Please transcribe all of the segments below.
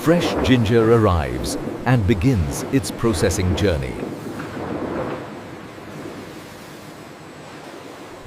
Fresh ginger arrives and begins its processing journey.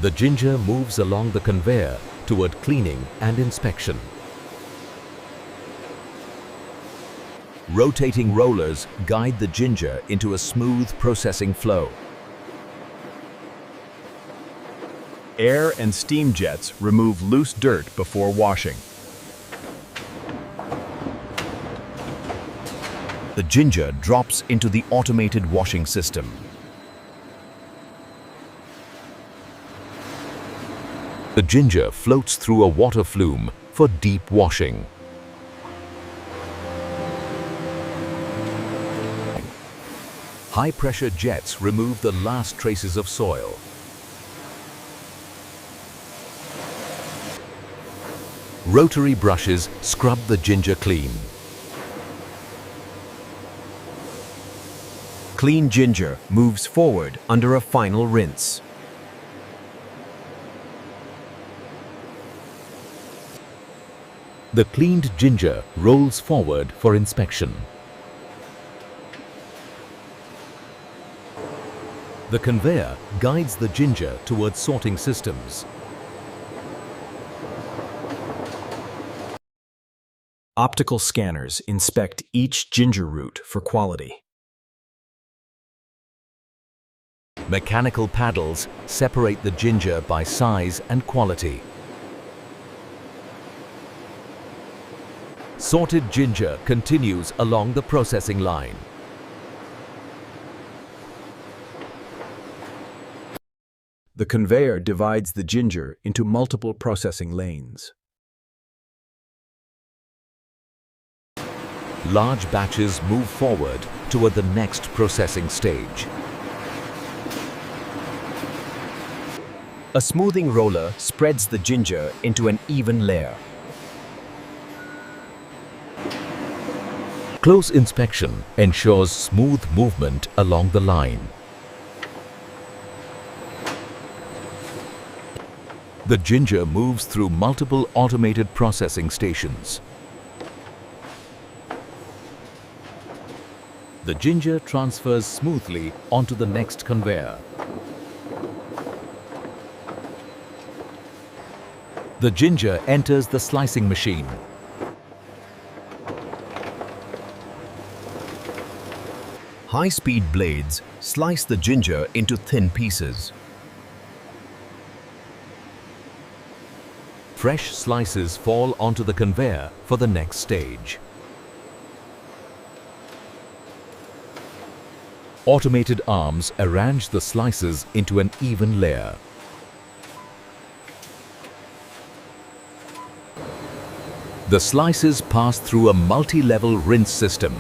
The ginger moves along the conveyor toward cleaning and inspection. Rotating rollers guide the ginger into a smooth processing flow. Air and steam jets remove loose dirt before washing. The ginger drops into the automated washing system. The ginger floats through a water flume for deep washing. High-pressure jets remove the last traces of soil. Rotary brushes scrub the ginger clean. Clean ginger moves forward under a final rinse. The cleaned ginger rolls forward for inspection. The conveyor guides the ginger towards sorting systems. Optical scanners inspect each ginger root for quality. Mechanical paddles separate the ginger by size and quality. Sorted ginger continues along the processing line. The conveyor divides the ginger into multiple processing lanes. Large batches move forward toward the next processing stage. A smoothing roller spreads the ginger into an even layer. Close inspection ensures smooth movement along the line. The ginger moves through multiple automated processing stations. The ginger transfers smoothly onto the next conveyor. The ginger enters the slicing machine. High-speed blades slice the ginger into thin pieces. Fresh slices fall onto the conveyor for the next stage. Automated arms arrange the slices into an even layer. The slices pass through a multi-level rinse system.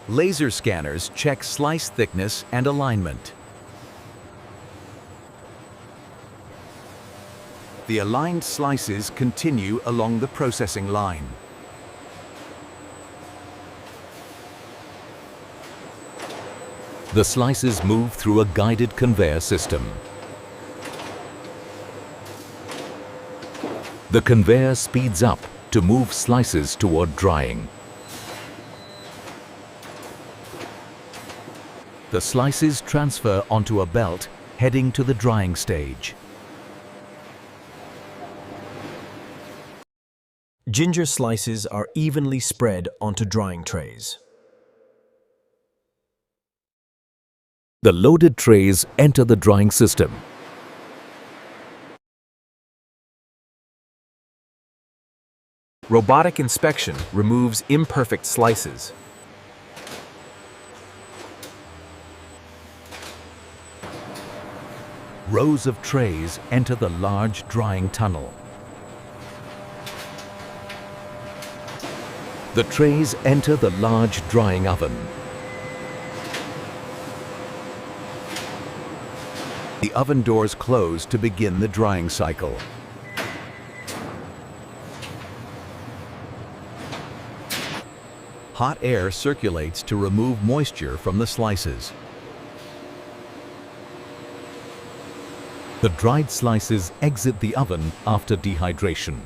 Laser scanners check slice thickness and alignment. The aligned slices continue along the processing line. The slices move through a guided conveyor system. The conveyor speeds up to move slices toward drying. The slices transfer onto a belt heading to the drying stage. Ginger slices are evenly spread onto drying trays. The loaded trays enter the drying system. Robotic inspection removes imperfect slices. Rows of trays enter the large drying tunnel. The trays enter the large drying oven. The oven doors close to begin the drying cycle. Hot air circulates to remove moisture from the slices. The dried slices exit the oven after dehydration.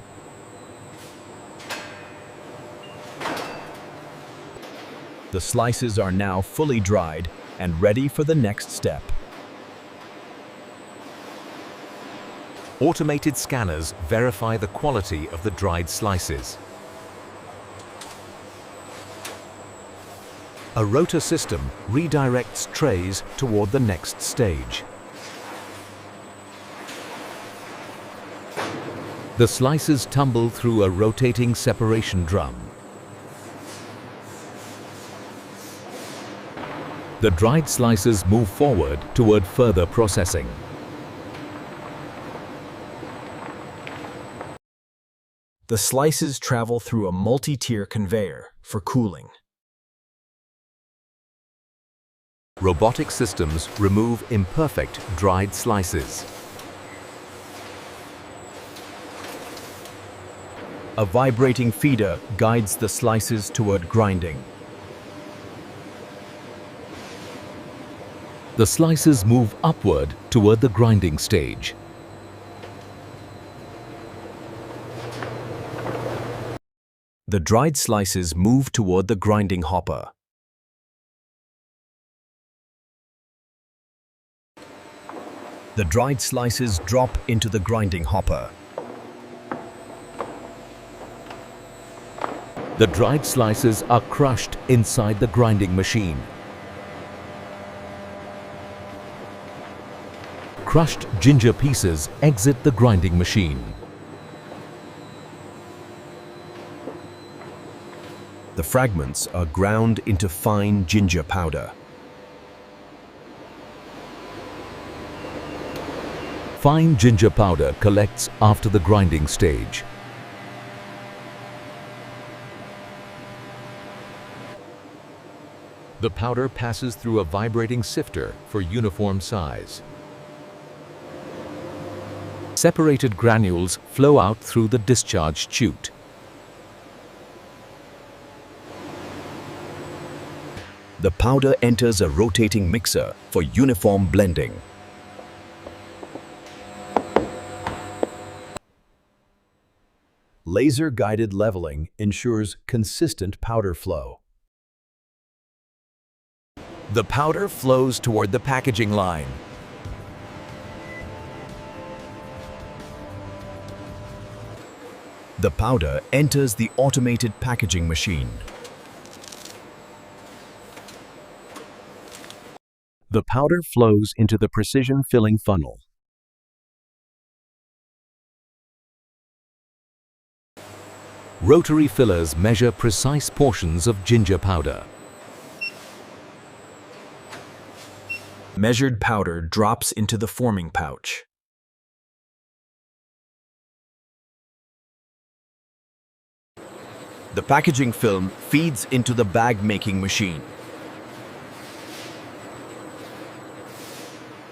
The slices are now fully dried and ready for the next step. Automated scanners verify the quality of the dried slices. A rotor system redirects trays toward the next stage. The slices tumble through a rotating separation drum. The dried slices move forward toward further processing. The slices travel through a multi-tier conveyor for cooling. Robotic systems remove imperfect dried slices. A vibrating feeder guides the slices toward grinding. The slices move upward toward the grinding stage. The dried slices move toward the grinding hopper. The dried slices drop into the grinding hopper. The dried slices are crushed inside the grinding machine. Crushed ginger pieces exit the grinding machine. The fragments are ground into fine ginger powder. Fine ginger powder collects after the grinding stage. The powder passes through a vibrating sifter for uniform size. Separated granules flow out through the discharge chute. The powder enters a rotating mixer for uniform blending. Laser-guided leveling ensures consistent powder flow. The powder flows toward the packaging line. The powder enters the automated packaging machine. The powder flows into the precision filling funnel. Rotary fillers measure precise portions of ginger powder. Measured powder drops into the forming pouch. The packaging film feeds into the bag-making machine.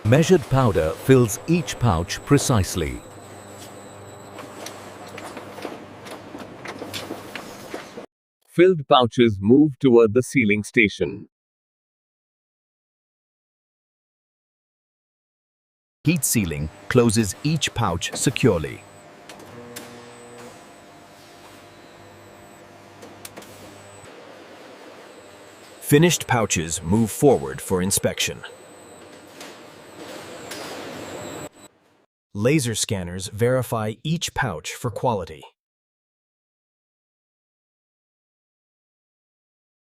Measured powder fills each pouch precisely. Filled pouches move toward the sealing station. Heat sealing closes each pouch securely. Finished pouches move forward for inspection. Laser scanners verify each pouch for quality.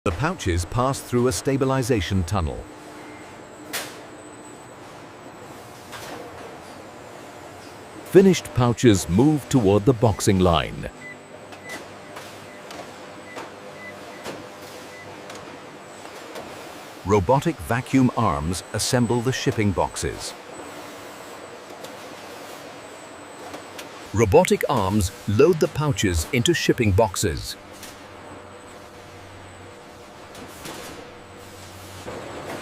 The pouches pass through a stabilization tunnel. Finished pouches move toward the boxing line. Robotic vacuum arms assemble the shipping boxes. Robotic arms load the pouches into shipping boxes.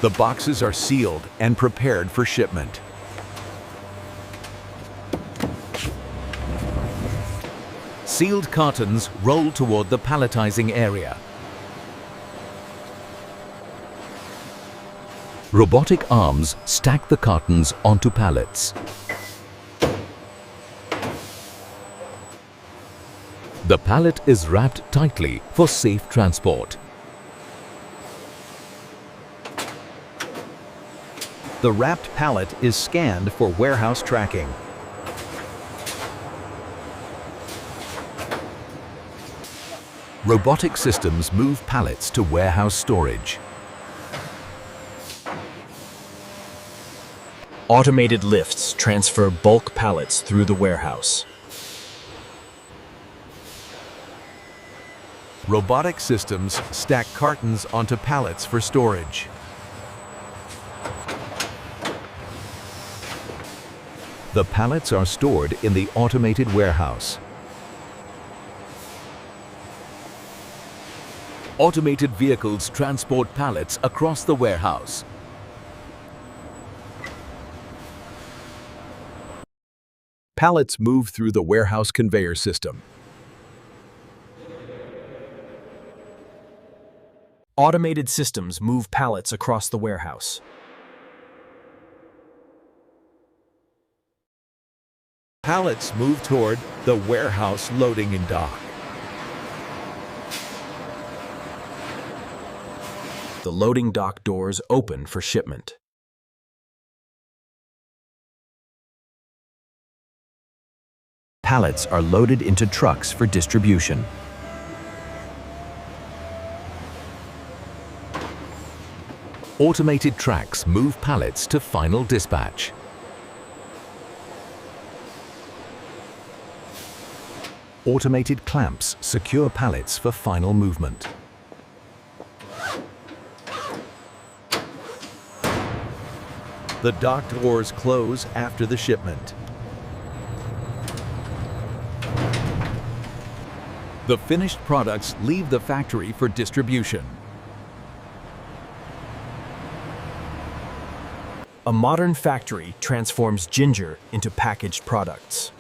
The boxes are sealed and prepared for shipment. Sealed cartons roll toward the palletizing area. Robotic arms stack the cartons onto pallets. The pallet is wrapped tightly for safe transport. The wrapped pallet is scanned for warehouse tracking. Robotic systems move pallets to warehouse storage. Automated lifts transfer bulk pallets through the warehouse. Robotic systems stack cartons onto pallets for storage. The pallets are stored in the automated warehouse. Automated vehicles transport pallets across the warehouse. Pallets move through the warehouse conveyor system. Automated systems move pallets across the warehouse. Pallets move toward the warehouse loading and dock. The loading dock doors open for shipment. Pallets are loaded into trucks for distribution. Automated tracks move pallets to final dispatch. Automated clamps secure pallets for final movement. The dock doors close after the shipment. The finished products leave the factory for distribution. A modern factory transforms ginger into packaged products.